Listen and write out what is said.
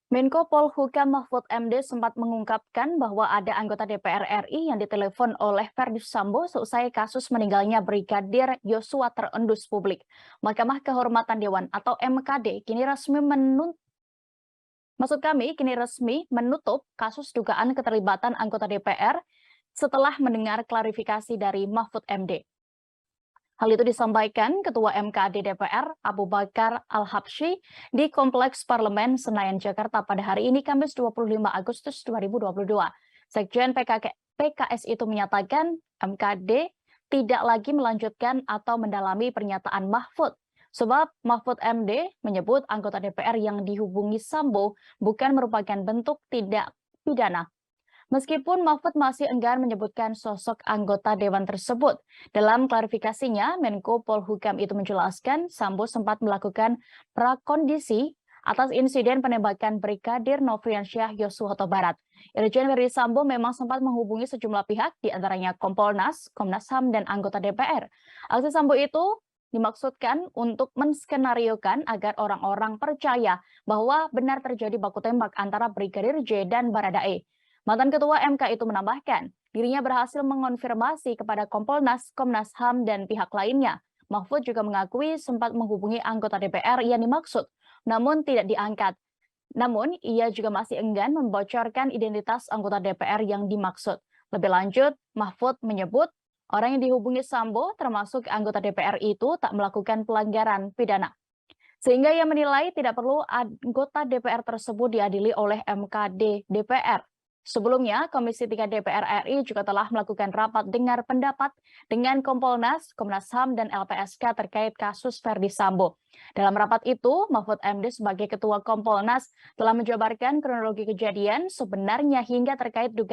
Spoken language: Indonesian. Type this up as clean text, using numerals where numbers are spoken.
Menko Polhukam Mahfud MD sempat mengungkapkan bahwa ada anggota DPR RI yang ditelepon oleh Verdi Sambo seusai kasus meninggalnya Brigadir Yosua terendus publik. Mahkamah Kehormatan Dewan atau MKD kini resmi menutup kasus dugaan keterlibatan anggota DPR setelah mendengar klarifikasi dari Mahfud MD. Hal itu disampaikan Ketua MKD DPR Abu Bakar Al-Habsyi di Kompleks Parlemen Senayan, Jakarta pada hari ini Kamis 25 Agustus 2022. Sekjen PKS itu menyatakan MKD tidak lagi melanjutkan atau mendalami pernyataan Mahfud. Sebab Mahfud MD menyebut anggota DPR yang dihubungi Sambo bukan merupakan bentuk tindak pidana. Meskipun Mahfud masih enggan menyebutkan sosok anggota dewan tersebut, dalam klarifikasinya, Menko Polhukam itu menjelaskan Sambo sempat melakukan prakondisi atas insiden penembakan Brigadir Nofriansyah Yosua Huta Barat. Irjen Verdi Sambo memang sempat menghubungi sejumlah pihak, diantaranya Kompolnas, Komnas HAM, dan anggota DPR. Aksi Sambo itu dimaksudkan untuk menskenariokan agar orang-orang percaya bahwa benar terjadi baku tembak antara Brigadir J dan Baradae. Mantan Ketua MK itu menambahkan, dirinya berhasil mengonfirmasi kepada Kompolnas, Komnas HAM, dan pihak lainnya. Mahfud juga mengakui sempat menghubungi anggota DPR yang dimaksud, namun tidak diangkat. Namun, ia juga masih enggan membocorkan identitas anggota DPR yang dimaksud. Lebih lanjut, Mahfud menyebut orang yang dihubungi Sambo termasuk anggota DPR itu tak melakukan pelanggaran pidana. Sehingga ia menilai tidak perlu anggota DPR tersebut diadili oleh MKD DPR. Sebelumnya, Komisi 3 DPR RI juga telah melakukan rapat dengar pendapat dengan Kompolnas, Komnas HAM, dan LPSK terkait kasus Verdi Sambo. Dalam rapat itu, Mahfud MD sebagai Ketua Kompolnas telah menjabarkan kronologi kejadian sebenarnya hingga terkait dugaan